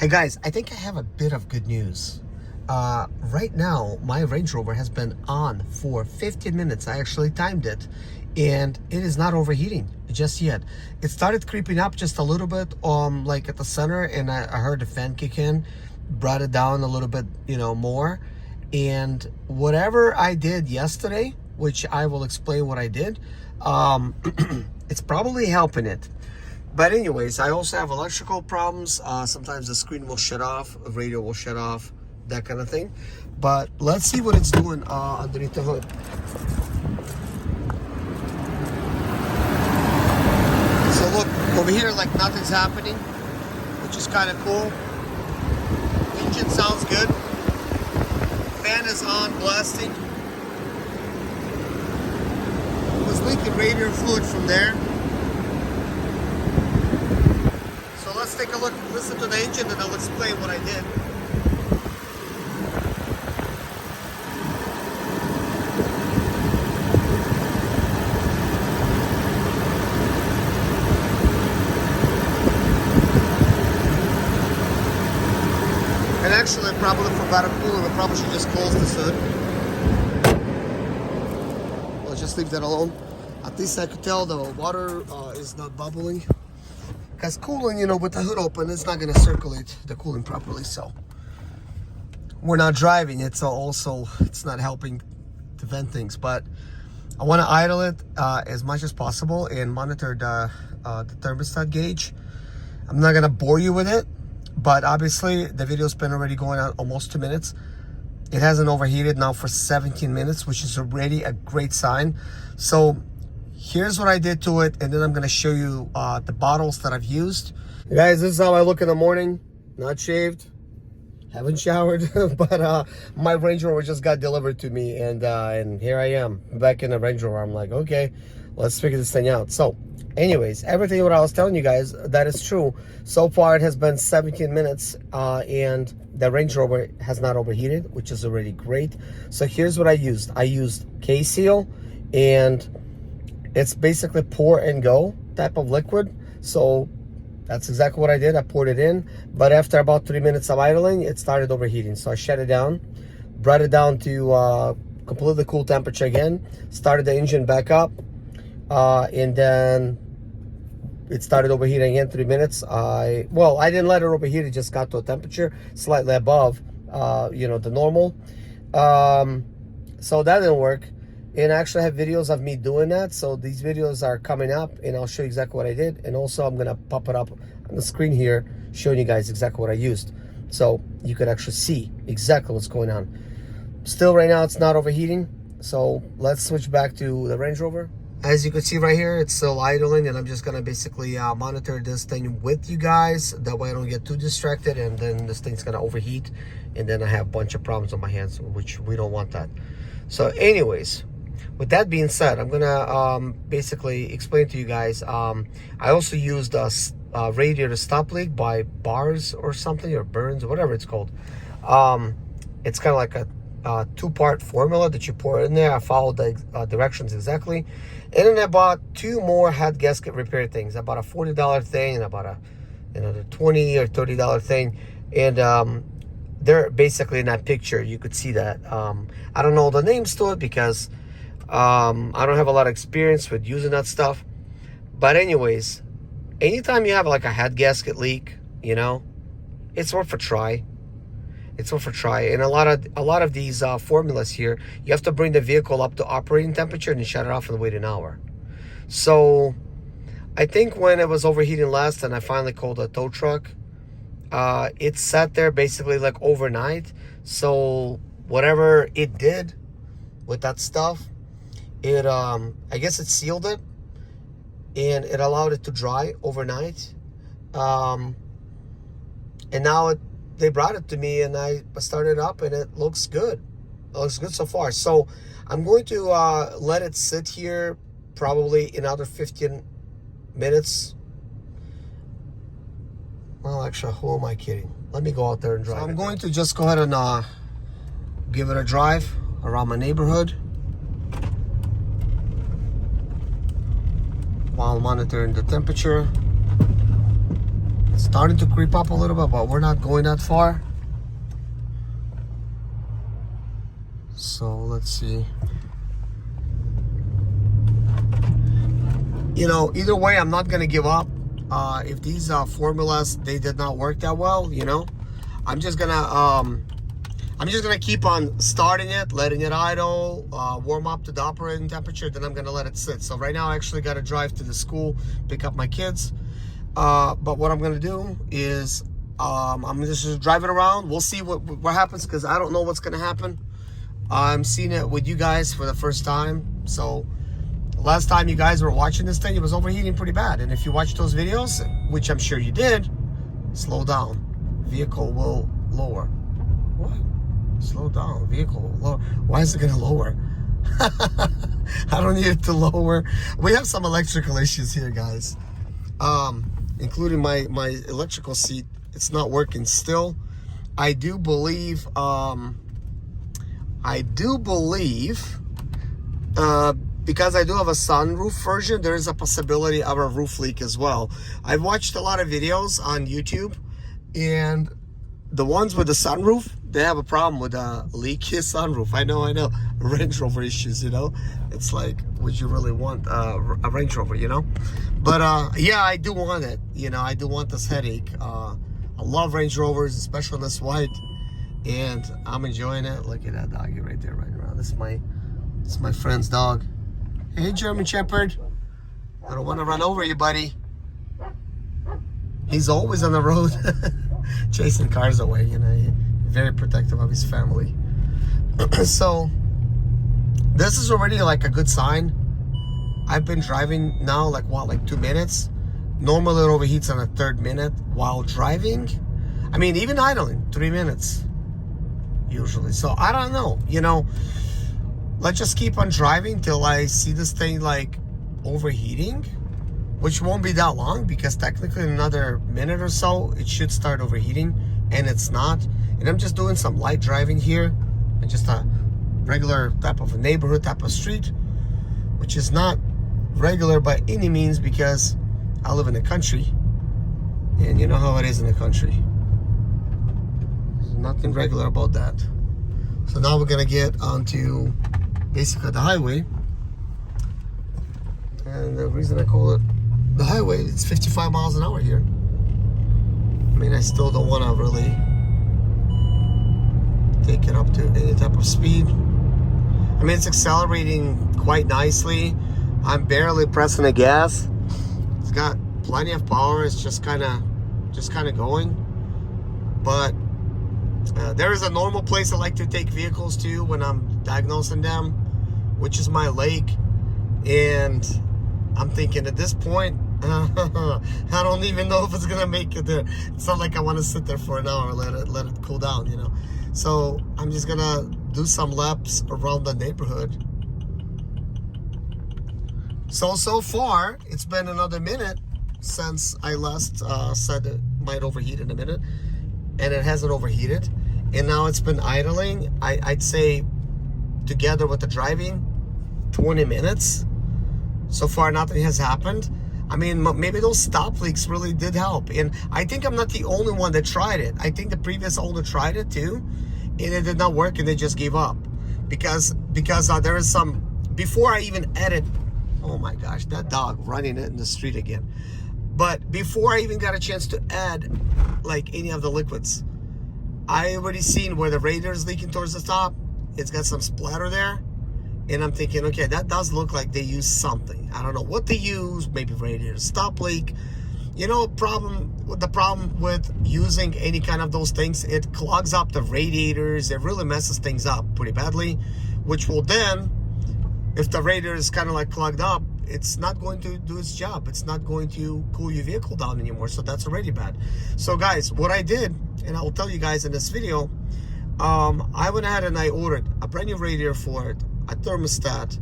Hey guys, I think I have a bit of good news. Right now, my Range Rover has been on for 15 minutes. I actually timed it, and it is not overheating just yet. It started creeping up just a little bit, like at the center, and I heard the fan kick in, brought it down a little bit, more. And whatever I did yesterday, which I will explain what I did, it's probably helping it. But anyways, I also have electrical problems. Sometimes the screen will shut off, the radio will shut off, that kind of thing. But let's see what it's doing underneath the hood. So look, over here, like nothing's happening, which is kind of cool. Engine sounds good. Fan is on, blasting. It was leaking radiator fluid from there. Let's take a look, listen to the engine, and I'll explain what I did. And actually, probably for better cooling, I probably should just close this hood. I'll just leave that alone. At least I could tell the water is not bubbling. Because cooling, with the hood open, it's not going to circulate the cooling properly. So we're not driving. It's not helping to vent things. But I want to idle it as much as possible and monitor the thermostat gauge. I'm not going to bore you with it, but obviously the video's been already going on almost 2 minutes. It hasn't overheated now for 17 minutes, which is already a great sign. So here's what I did to it, and then I'm going to show you the bottles that I've used. Guys, this is how I look in the morning. Not shaved, haven't showered, but my Range Rover just got delivered to me, and here I am back in the Range Rover. I'm like, okay, let's figure this thing out. So anyways, everything what I was telling you guys, that is true. So far it has been 17 minutes, and the Range Rover has not overheated, which is already great. So here's what I used. I used K-Seal, and it's basically pour and go type of liquid. So that's exactly what I did. I poured it in, but after about 3 minutes of idling, it started overheating. So I shut it down, brought it down to completely cool temperature again, started the engine back up, and then it started overheating again 3 minutes. I didn't let it overheat. It just got to a temperature slightly above, the normal. So that didn't work. And I actually have videos of me doing that. So these videos are coming up, and I'll show you exactly what I did. And also I'm gonna pop it up on the screen here, showing you guys exactly what I used. So you could actually see exactly what's going on. Still right now it's not overheating. So let's switch back to the Range Rover. As you can see right here, it's still idling, and I'm just gonna basically monitor this thing with you guys. That way I don't get too distracted, and then this thing's gonna overheat, and then I have a bunch of problems on my hands, which we don't want that. So anyways, with that being said, I'm gonna basically explain to you guys. I also used a radiator stop leak by Bars or something, or Burns, or whatever it's called. It's kind of like a two-part formula that you pour in there. I followed the directions exactly, and then I bought 2 more head gasket repair things. I bought a $40 thing, and I bought another $20 or $30 thing, and they're basically in that picture. You could see that. I don't know the names to it because I don't have a lot of experience with using that stuff. But anyways, anytime you have like a head gasket leak, it's worth a try. It's worth a try. And a lot of these formulas here, you have to bring the vehicle up to operating temperature and shut it off and wait an hour. So I think when it was overheating last, and I finally called a tow truck, it sat there basically like overnight. So whatever it did with that stuff, it I guess it sealed it, and it allowed it to dry overnight, and now they brought it to me, and I started up, and it looks good. It looks good so far. So I'm going to let it sit here probably another 15 minutes. Well, actually, who am I kidding? Let me go out there and drive. So I'm going to just go ahead and give it a drive around my neighborhood while monitoring the temperature. It's starting to creep up a little bit, but we're not going that far. So let's see. You know, either way, I'm not gonna give up. If these formulas, they did not work that well, you know, I'm just gonna keep on starting it, letting it idle, warm up to the operating temperature, then I'm gonna let it sit. So right now I actually gotta drive to the school, pick up my kids. But what I'm gonna do is I'm just driving around. We'll see what happens, because I don't know what's gonna happen. I'm seeing it with you guys for the first time. So last time you guys were watching this thing, it was overheating pretty bad. And if you watch those videos, which I'm sure you did, slow down. Vehicle will lower. What? Slow down. Vehicle will lower. Why is it gonna lower? I don't need it to lower. We have some electrical issues here, guys. Including my electrical seat. It's not working still. I do believe because I do have a sunroof version, there is a possibility of a roof leak as well. I've watched a lot of videos on YouTube, and the ones with the sunroof, they have a problem with a leaky sunroof. I know. Range Rover issues, you know. It's like, would you really want a Range Rover, you know? But yeah, I do want it. You know, I do want this headache. I love Range Rovers, especially this white, and I'm enjoying it. Look at that doggy right there, right around. This is my friend's dog. Hey, German Shepherd. I don't want to run over you, buddy. He's always on the road, chasing cars away, you know. He's very protective of his family. So this is already like a good sign. I've been driving now like 2 minutes. Normally it overheats on the 3rd minute while driving. I mean, even idling, 3 minutes usually. So I don't know, you know. Let's just keep on driving till I see this thing like overheating, which won't be that long, because technically in another minute or so it should start overheating, and it's not. And I'm just doing some light driving here, and just a regular type of a neighborhood type of street, which is not regular by any means, because I live in the country, and you know how it is in the country. There's nothing regular about that. So now we're gonna get onto basically the highway, and the reason I call it the highway, it's 55 miles an hour here. I mean, I still don't want to really take it up to any type of speed. I mean, it's accelerating quite nicely. I'm barely pressing the gas. It's got plenty of power. It's just kind of going. But there is a normal place I like to take vehicles to when I'm diagnosing them, which is my lake. And I'm thinking at this point, I don't even know if it's gonna make it there. It's not like I want to sit there for an hour, let it cool down, you know. So I'm just gonna do some laps around the neighborhood. So far it's been another minute since I last said it might overheat in a minute, and it hasn't overheated. And now it's been idling. I'd say together with the driving, 20 minutes. So far nothing has happened. I mean, maybe those stop leaks really did help. And I think I'm not the only one that tried it. I think the previous owner tried it too, and it did not work, and they just gave up. Because there is some, before I even edit, oh my gosh, that dog running it in the street again. But before I even got a chance to add like any of the liquids, I already seen where the radiator is leaking towards the top. It's got some splatter there. And I'm thinking, okay, that does look like they use something. I don't know what they use, maybe radiator stop leak. You know, the problem with using any kind of those things, it clogs up the radiators. It really messes things up pretty badly, which will then, if the radiator is kind of like clogged up, it's not going to do its job. It's not going to cool your vehicle down anymore. So that's already bad. So guys, what I did, and I will tell you guys in this video, I went ahead and I ordered a brand new radiator for it, a thermostat,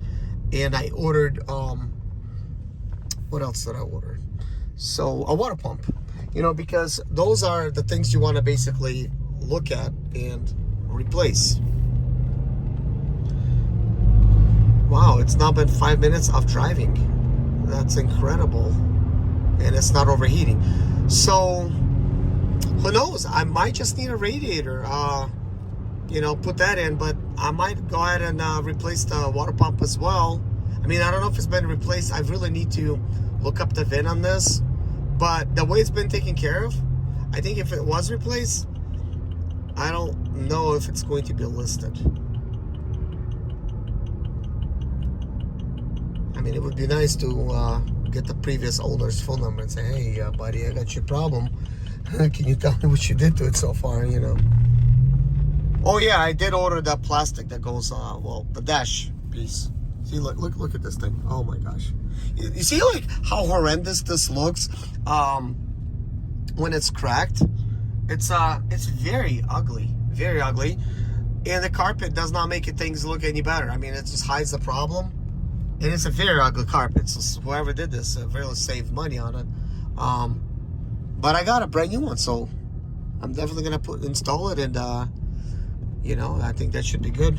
and I ordered what else did I order? So a water pump, you know, because those are the things you want to basically look at and replace. Wow, it's now been 5 minutes of driving. That's incredible. And it's not overheating. So who knows? I might just need a radiator. You know, put that in, but I might go ahead and replace the water pump as well. I mean, I don't know if it's been replaced. I really need to look up the VIN on this, but the way it's been taken care of, I think if it was replaced, I don't know if it's going to be listed. I mean, it would be nice to get the previous owner's phone number and say, hey, buddy, I got your problem. Can you tell me what you did to it so far, you know? Oh yeah, I did order that plastic that goes, well, the dash piece. See, look at this thing. Oh my gosh. You see like how horrendous this looks when it's cracked? It's very ugly, very ugly. And the carpet does not make things look any better. I mean, it just hides the problem. And it's a very ugly carpet. So whoever did this really saved money on it. But I got a brand new one, so I'm definitely gonna install it, and you know, I think that should be good.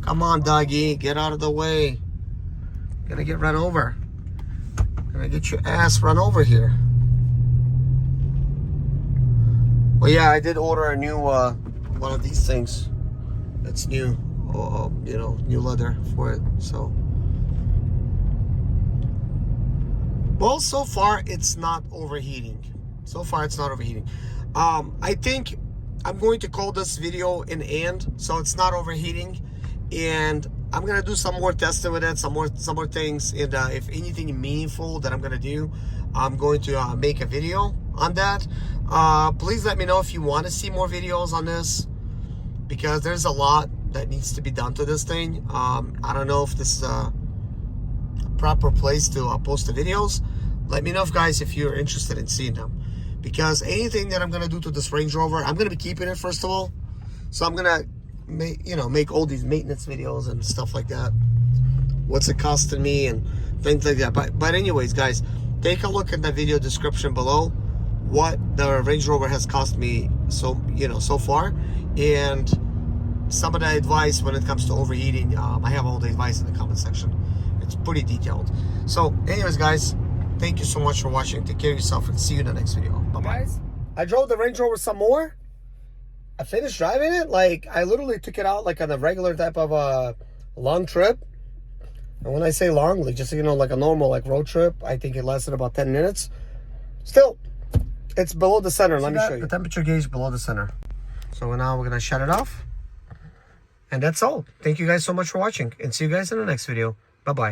Come on, doggy, get out of the way. Gonna get run over. Gonna get your ass run over here. Well, yeah, I did order a new one of these things. That's new. You know, new leather for it. So, well, so far it's not overheating. So far it's not overheating. I think I'm going to call this video an end, so it's not overheating, and I'm gonna do some more testing with it, some more things, and if anything meaningful that I'm gonna do, I'm going to make a video on that. Please let me know if you want to see more videos on this, because there's a lot that needs to be done to this thing. I don't know if this is a proper place to post the videos. Let me know, guys, if you're interested in seeing them. Because anything that I'm gonna do to this Range Rover, I'm gonna be keeping it first of all. So I'm gonna make all these maintenance videos and stuff like that. What's it costing me and things like that. But anyways, guys, take a look at the video description below what the Range Rover has cost me so far, and some of the advice when it comes to overheating. I have all the advice in the comment section. It's pretty detailed. So anyways, guys, thank you so much for watching. Take care of yourself and see you in the next video. Bye-bye. Guys, I drove the Range Rover some more. I finished driving it. Like, I literally took it out like on a regular type of a long trip. And when I say long, like just, you know, like a normal like road trip, I think it lasted about 10 minutes. Still, it's below the center. Let me show you. The temperature gauge below the center. So now we're going to shut it off. And that's all. Thank you guys so much for watching. And see you guys in the next video. Bye-bye.